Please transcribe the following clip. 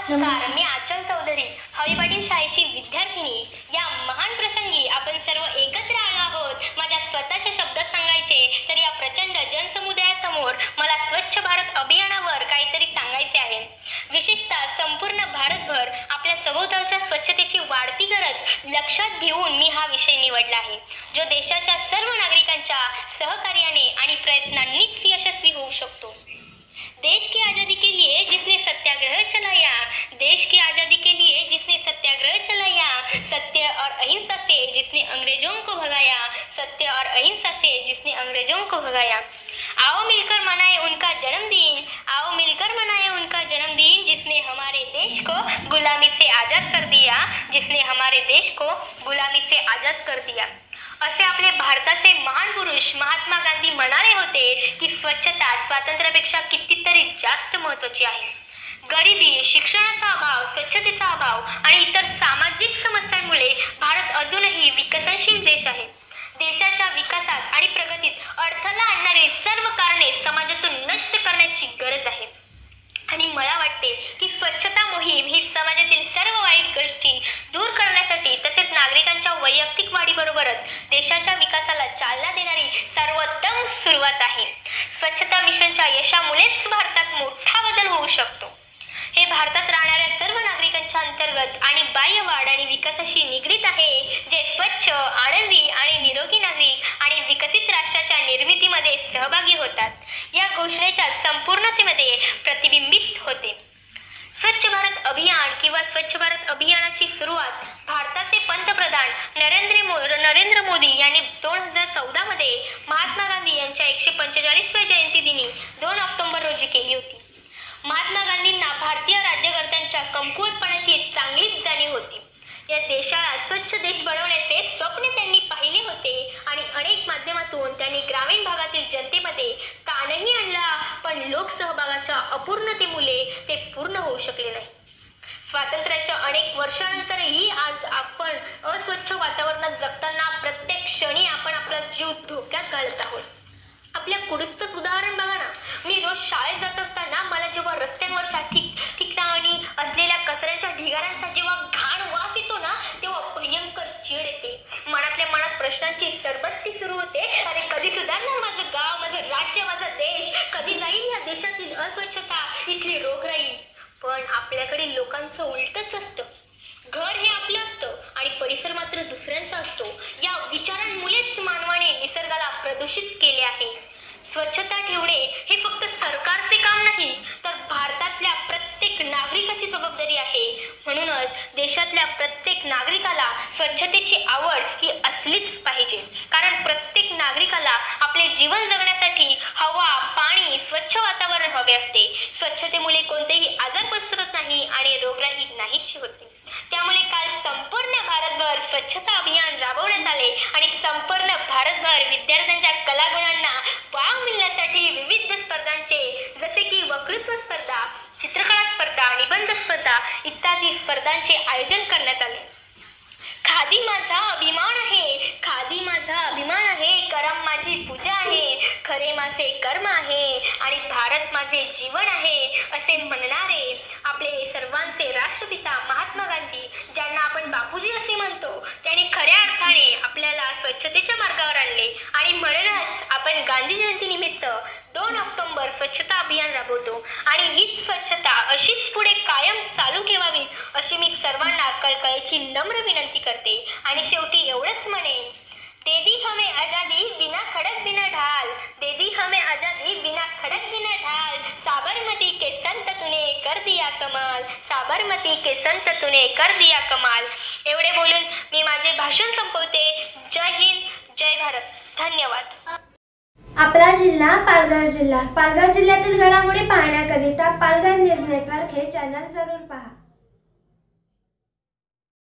नमस्कार, मी आचल चौधरी, हवी पाटील शाळेची विद्यार्थिनी. या महान प्रसंगी आपण सर्व एकत्र आलो आहोत. माझ्या स्वतःच्या शब्दात सांगायचे तर या प्रचंड जनसमुदायासमोर मला स्वच्छ भारत अभियानावर काहीतरी सांगायचे आहे. विशेषतः संपूर्ण भारतभर आपल्या सभोवतालच्या स्वच्छतेची वाढती गरज लक्षात घेऊन मी हा विषय निवडला आहे, जो देशाच्या सर्व नागरिकांच्या सहकार्याने आणि प्रयत्नांनीच यशस्वी होऊ शकतो. देश की आज़ादी के लिए जिसने सत्याग्रह चलाया, देश की आज़ादी के लिए जिसने सत्याग्रह चलाया, सत्य और अहिंसा से जिसने अंग्रेजों को भगाया, सत्य और अहिंसा से जिसने अंग्रेजों को भगाया. आओ मिलकर मनाए उनका जन्मदिन, आओ मिलकर मनाए उनका जन्मदिन, जिसने हमारे देश को गुलामी से आज़ाद कर दिया, जिसने हमारे देश को गुलामी से आज़ाद कर दिया. असे आपले भारताचे महान पुरुष महात्मा गांधी म्हणाले होते की स्वच्छता स्वातंत्र्यापेक्षा कितीतरी जास्त महत्त्वाची आहे. गरिबी, शिक्षणाचा अभाव, स्वच्छतेचा अभाव आणि इतर सामाजिक समस्यांमुळे भारत अजूनही विकसनशील देश आहे. देशाच्या विकासात आणि प्रगतीत अडथळा आणणारी सर्व कारणे समाजातून नष्ट करण्याची गरज आहे. आणि मला वाटते की स्वच्छता मोहीम ही समाजातील सर्व वाईट गोष्टी दूर करण्यासाठी तसेच नागरिकांच्या वैयक्तिक वाढीबरोबरच देशाच्या विकासाला चालना देणारी सर्वोत्तम सुरुवात आहे. स्वच्छता मिशनच्या यशामुळेच भारतात मोठा बदल होऊ शकतो. हे भारतात राहणाऱ्या सर्व नागरिकांच्या अंतर्गत आणि बाह्य वाढ आणि विकासाशी निगडीत आहे, जे स्वच्छ, आनंदी आणि निरोगी नागरिक आणि विकसित राष्ट्राच्या निर्मितीमध्ये सहभागी होतात. या घोषणेच्या संपूर्णतेमध्ये प्रतिबिंबित होते. स्वच्छ भारत अभियान किंवा स्वच्छ भारत अभियानाची सुरुवात भारताचे पंतप्रधान नरेंद्र मोदी यांनी 2014 मध्ये महात्मा गांधी यांच्या 145व्या जयंती दिनी 2 ऑक्टोबर रोजी केली होती. महात्मा गांधींना भारतीय राज्यकर्त्यांच्या कमकुवतपणाची चांगलीच जाणीव होती. या देशाला स्वच्छ देश बनवण्याचे स्वप्न त्यांनी पाहिले होते आणि अनेक माध्यमातून त्यांनी ग्रामीण भागातील जनतेमध्ये ताणही आणला, पण लोकसहभागाच्या अपूर्णतेमुळे ते पूर्ण होऊ शकले नाही. स्वातंत्र्याच्या अनेक वर्षानंतरही आज आपण अस्वच्छ वातावरणात जगताना प्रत्येक क्षणी आपण आपला जीव धोक्यात घालत आहोत. आपल्या कुडूसचंच उदाहरण बघा ना. मी रोज शाळेत जात असताना मला जेव्हा रस्त्यांवरच्या ठिकठिकाणी असलेल्या कचऱ्याच्या ढिगाऱ्यांचा जेव्हा घाण वास येतो ना, तेव्हा भयंकर चीड येते. मनातल्या मनात प्रश्नांची सरबत्ती सुरू होते. अरे कधी सुधारणार माझं गाव, माझं राज्य, माझा देश? कधी जाईल या देशातील अस्वच्छता, इथली रोगराई? पण आपल्याकडे लोकांचं उलटच असतं. घर हे आपलं असतं आणि परिसर मात्र दुसऱ्यांचा असतो. या विचारांमुळेच मानवाने निसर्गाला प्रदूषित केले आहे. स्वच्छता ठेवणे हे फक्त सरकारचे काम नाही, तर भारतातल्या प्रत्येक नागरिकाची जबाबदारी आहे. म्हणूनच देशातल्या प्रत्येक नागरिकाला स्वच्छतेची आवड ही असलीच पाहिजे. कारण प्रत्येक नागरिकाला आपले जीवन जगण्यासाठी हवा, पाणी, स्वच्छ वातावरण हवे असते. स्वच्छतेमुळे कोणतेही आजार पसरत नाही आणि रोगराई नाहीशी होते. त्यामुळे काल संपूर्ण भारतभर स्वच्छता अभियान राबवण्यात आले आणि संपूर्ण भारतभर विद्यार्थ्यांच्या कलागुणांना वाव मिळण्यासाठी विविध स्पर्धांचे जसे की वक्तृत्व स्पर्धा, चित्रकला स्पर्धा, निबंध स्पर्धा इत्यादी स्पर्धांचे आयोजन करण्यात आले. खादी माझा अभिमान आहे, खादी माझा अभिमान आहे, करम माझी पूजा आहे, खरे माझे कर्म आहे आणि भारत माझे जीवन आहे, असे म्हणणारे आपले सर्वांचे राष्ट्रपिता महात्मा गांधी, ज्यांना आपण बापूजी असे म्हणतो, त्यांनी खऱ्या अर्थाने आपल्याला स्वच्छतेच्या मार्गावर आणले. आणि म्हणूनच आपण गांधी जयंती निमित्त 2 ऑक्टोबर स्वच्छता अभियान राबवतो. आणि हीच स्वच्छता अशीच पुढे कायम चालू ठेवावी अशी मी सर्वांना कळकळीची नम्र विनंती करते. आणि शेवटी एवढंच म्हणेन, दे दी हमें आजादी बिना खड़क बिना ढाल, दे दी हमें आजादी बिना खड़क बिना ढाल, साबरमती के संत तूने कर दिया कमाल, साबरमती के संत तूने कर दिया कमाल. एवढे बोलून मी माझे भाषण संपवते. जय हिंद, जय भारत. धन्यवाद. आपला जिल्हा पालघर जिल्हा. पालघर जिल्ह्यातील घडामोडी पाहण्याकरिता पालघर न्यूज नेटवर्क हे चॅनल जरूर पहा.